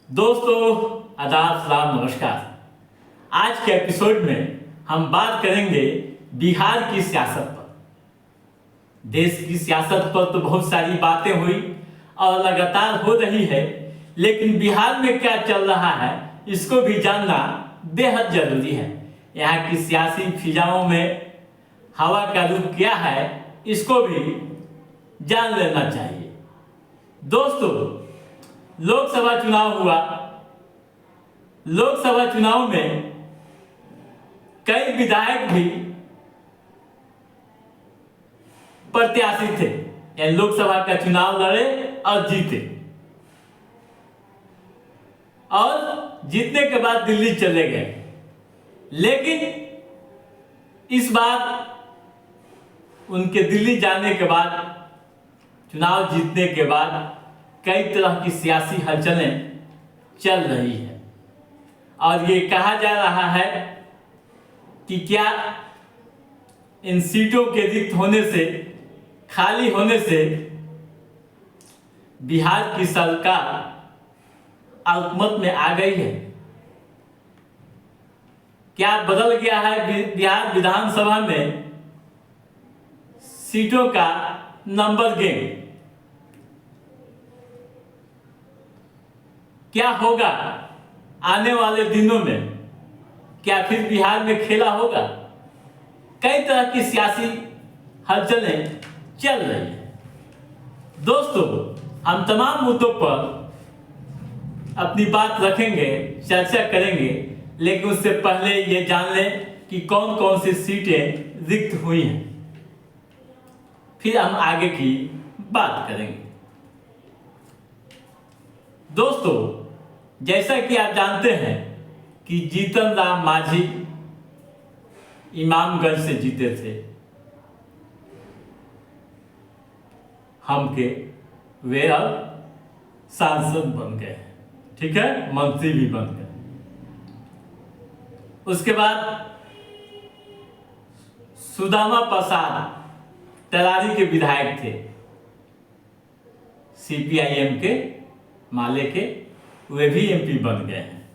दोस्तों, आदाब, सलाम, नमस्कार। आज के एपिसोड में हम बात करेंगे बिहार की सियासत पर। देश की सियासत पर तो बहुत सारी बातें हुई और लगातार हो रही है, लेकिन बिहार में क्या चल रहा है इसको भी जानना बेहद जरूरी है। यहाँ की सियासी फिजाओं में हवा का रुख क्या है इसको भी जान लेना चाहिए। दोस्तों, लोकसभा चुनाव हुआ। लोकसभा चुनाव में कई विधायक भी प्रत्याशी थे, यानी लोकसभा का चुनाव लड़े और जीते, और जीतने के बाद दिल्ली चले गए। लेकिन इस बार उनके दिल्ली जाने के बाद, चुनाव जीतने के बाद कई तरह की सियासी हलचलें चल रही है और ये कहा जा रहा है कि क्या इन सीटों के रिक्त होने से, खाली होने से बिहार की सरकार अल्पमत में आ गई है। क्या बदल गया है बिहार विधानसभा में सीटों का नंबर गेम? क्या होगा आने वाले दिनों में? क्या फिर बिहार में खेला होगा? कई तरह की सियासी हलचलें चल रही हैं। दोस्तों, हम तमाम मुद्दों पर अपनी बात रखेंगे, चर्चा करेंगे, लेकिन उससे पहले ये जान लें कि कौन कौन सी सीटें रिक्त हुई हैं, फिर हम आगे की बात करेंगे। दोस्तों, जैसा कि आप जानते हैं कि जीतन राम मांझी इमामगंज से जीते थे, हम के वे अब सांसद बन गए, ठीक है, मंत्री भी बन गए। उसके बाद सुदामा प्रसाद तरारी के विधायक थे, सीपीआईएम के माले के, वे भी एमपी बन गए हैं।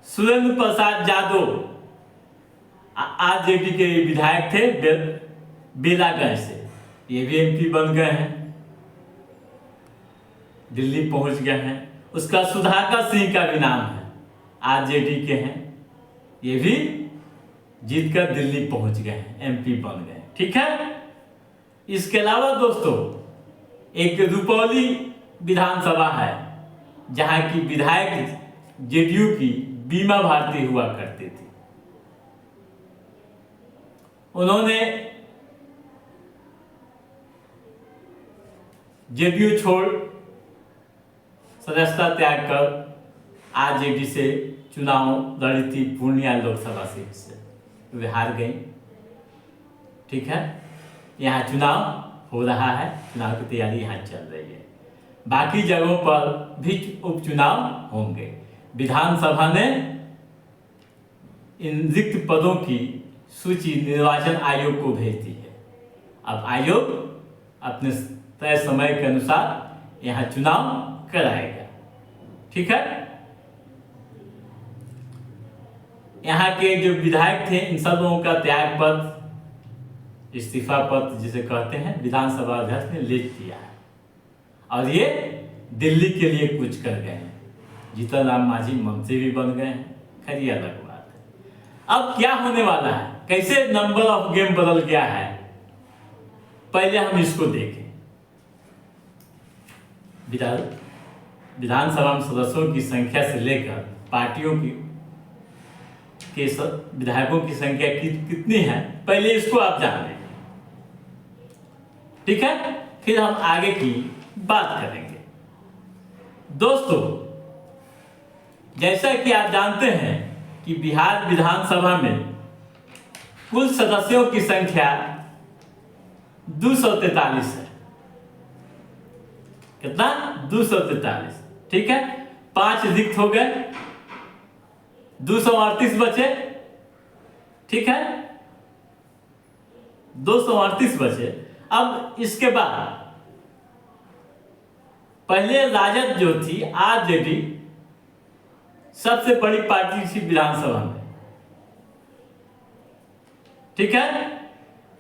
सुरेंद्र प्रसाद यादव आरजेडी के विधायक थे बेलागंज से, ये भी एमपी बन गए हैं, दिल्ली पहुंच गए हैं। उसका सुधाकर सिंह का भी नाम है, आरजेडी के हैं, ये भी जीतकर दिल्ली पहुंच गए हैं, एमपी बन गए, ठीक है। इसके अलावा दोस्तों, एक रुपौली विधानसभा है जहां की विधायक जेडीयू की बीमा भारती हुआ करती थी। उन्होंने जेडीयू छोड़ सदस्यता त्याग कर आरजेडी से चुनाव लड़ी थी, पूर्णिया लोकसभा सीट से, वे हार गई, ठीक है। यहाँ चुनाव हो रहा है, चुनाव की तैयारी यहाँ चल रही है। बाकी जगहों पर भी उपचुनाव होंगे। विधानसभा ने इन रिक्त पदों की सूची निर्वाचन आयोग को भेज दी है। अब आयोग अपने तय समय के अनुसार यहाँ चुनाव कराएगा, ठीक है। यहाँ के जो विधायक थे, इन सब लोगों का त्याग पत्र, इस्तीफा पत्र जिसे कहते हैं, विधानसभा अध्यक्ष ने लिख दिया है और ये दिल्ली के लिए कुछ कर गए हैं। जीतन राम मांझी मंत्री भी बन गए हैं, खैर ये अलग बात है। अब क्या होने वाला है, कैसे नंबर ऑफ गेम बदल गया है, पहले हम इसको देखें। विधानसभा में सदस्यों की संख्या से लेकर पार्टियों की के विधायकों की संख्या कितनी है, पहले इसको आप जान लें, ठीक है, फिर हम आगे की बात करेंगे। दोस्तों, जैसा कि आप जानते हैं कि बिहार विधानसभा में कुल सदस्यों की संख्या 243 है। कितना? 243, ठीक है। 5 रिक्त हो गए, 238 बचे, ठीक है, 238 बचे। अब इसके बाद पहले राजद जो थी, आरजेडी, सबसे बड़ी पार्टी थी विधानसभा में, ठीक है।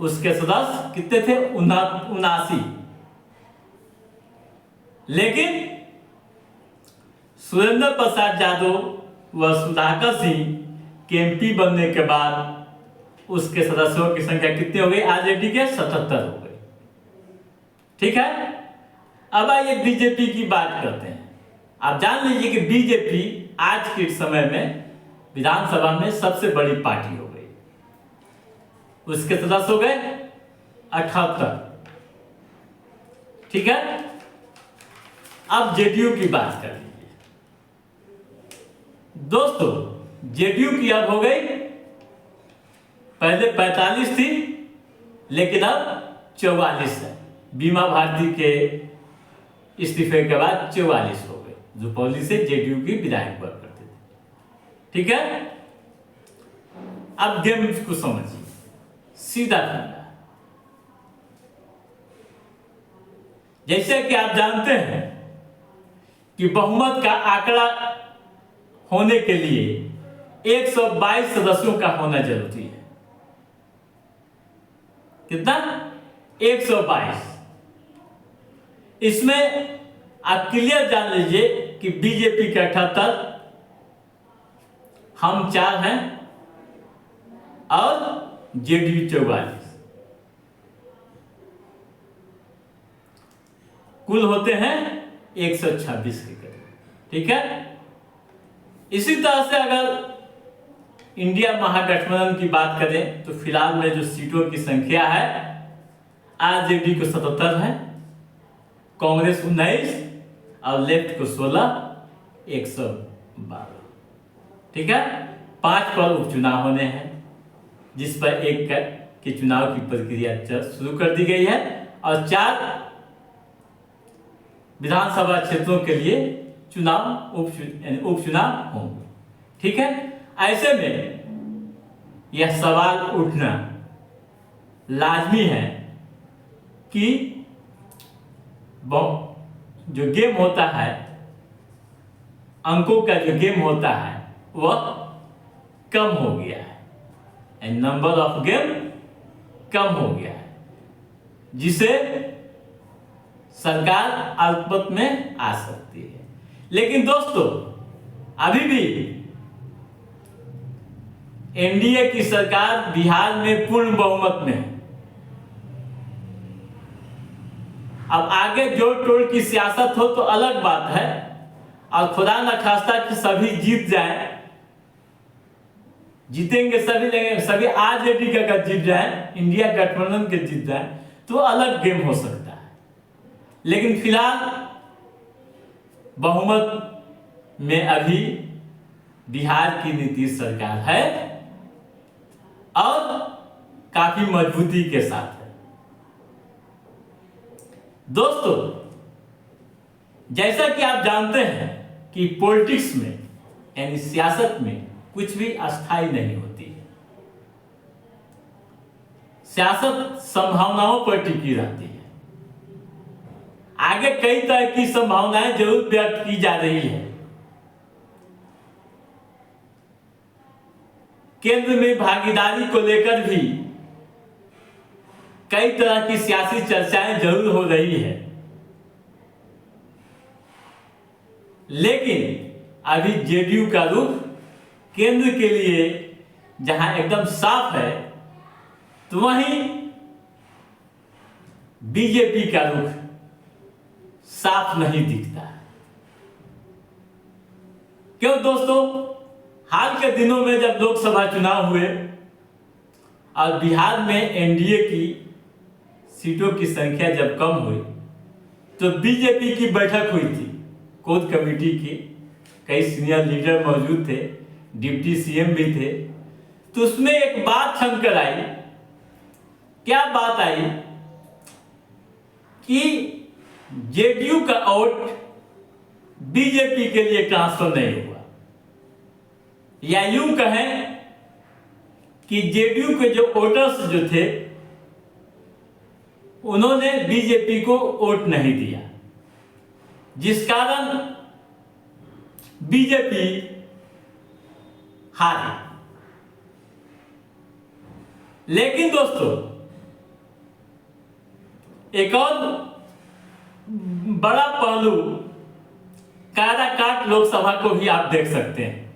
उसके सदस्य कितने थे? 79। लेकिन सुरेंद्र प्रसाद यादव व सुधाकर सिंह के एमपी बनने के बाद उसके सदस्यों की संख्या कितनी हो गई? आरजेडी के 77 हो गई, ठीक है। अब आइए बीजेपी की बात करते हैं। आप जान लीजिए कि बीजेपी आज के समय में विधानसभा में सबसे बड़ी पार्टी हो गई। उसके सदस्य हो गए 78, ठीक है। अब जेडीयू की बात कर लीजिए दोस्तों। जेडीयू की अब हो गई, पहले 45 थी लेकिन अब 44 है। बीमा भारती के इस्तीफे के बाद 44 हो गए, जो पहले से जेडीयू की विधायक हुआ करते थे, ठीक है। अब गेम को समझिए, सीधा फंडा। जैसे कि आप जानते हैं कि बहुमत का आंकड़ा होने के लिए 122 सदस्यों का होना जरूरी है। कितना? 122। इसमें आप क्लियर जान लीजिए कि बीजेपी के 78, हम 4 हैं और जेडीयू 44, कुल होते हैं 126 के करीब, ठीक है। इसी तरह से अगर इंडिया महागठबंधन की बात करें तो फिलहाल में जो सीटों की संख्या है, आरजेडी को 77 है, कांग्रेस 19 और लेफ्ट को 16, 112, ठीक है। 5 पर उपचुनाव होने हैं, जिस पर एक के चुनाव की प्रक्रिया शुरू कर दी गई है और 4 विधानसभा क्षेत्रों के लिए उपचुनाव होंगे, ठीक है। ऐसे में यह सवाल उठना लाजमी है कि जो गेम होता है, अंकों का जो गेम होता है वह कम हो गया है, नंबर ऑफ गेम कम हो गया है, जिसे सरकार अल्पमत में आ सकती है। लेकिन दोस्तों अभी भी एनडीए की सरकार बिहार में पूर्ण बहुमत में है। अब आगे जोड़ तोड़ की सियासत हो तो अलग बात है, और खुदा न खास्ता कि सभी जीत जाए, जीतेंगे सभी, लेंगे सभी आरजेडी का जीत जाए, इंडिया गठबंधन के जीत जाए तो अलग गेम हो सकता है। लेकिन फिलहाल बहुमत में अभी बिहार की नीतीश सरकार है और काफी मजबूती के साथ है। दोस्तों जैसा कि आप जानते हैं कि पॉलिटिक्स में यानी सियासत में कुछ भी अस्थायी नहीं होती है। सियासत संभावनाओं पर टिकी रहती है। आगे कई तरह की संभावनाएं जरूर व्यक्त की जा रही है। केंद्र में भागीदारी को लेकर भी कई तरह की सियासी चर्चाएं जरूर हो रही है, लेकिन अभी जेडीयू का रुख केंद्र के लिए जहां एकदम साफ है, तो वहीं बीजेपी का रुख साफ नहीं दिखता है। क्यों दोस्तों? हाल के दिनों में जब लोकसभा चुनाव हुए और बिहार में एनडीए की सीटों की संख्या जब कम हुई, तो बीजेपी की बैठक हुई थी कोर कमेटी की। कई सीनियर लीडर मौजूद थे, डिप्टी सीएम भी थे। तो उसमें एक बात छनकर आई। क्या बात आई कि जेडीयू का वोट बीजेपी के लिए ट्रांसफर नहीं हुआ, या यूं कहें कि जेडीयू के जो वोटर्स जो थे उन्होंने बीजेपी को वोट नहीं दिया, जिस कारण बीजेपी हारे। लेकिन दोस्तों एक और बड़ा पहलू काराकाट लोकसभा को भी आप देख सकते हैं।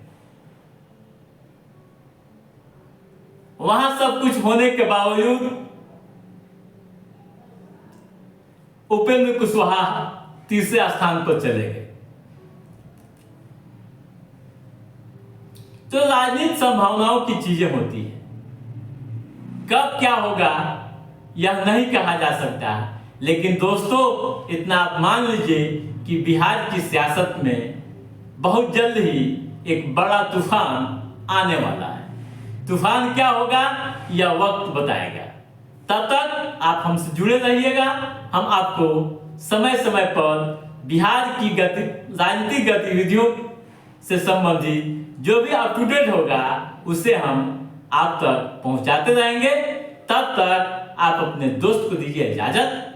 वहां सब कुछ होने के बावजूद उपेंद्र कुशवाहा तीसरे स्थान पर चले गए। तो राजनीतिक संभावनाओं की चीजें होती है, कब क्या होगा यह नहीं कहा जा सकता। लेकिन दोस्तों इतना आप मान लीजिए कि बिहार की सियासत में बहुत जल्द ही एक बड़ा तूफान आने वाला है। तूफान क्या होगा यह वक्त बताएगा। तब तक आप हमसे जुड़े रहिएगा। हम आपको समय समय पर बिहार की राजनीतिक गतिविधियों से संबंधित जो भी अप टू डेट होगा उसे हम आप तक पहुंचाते रहेंगे। तब तक आप अपने दोस्त को दीजिए इजाजत।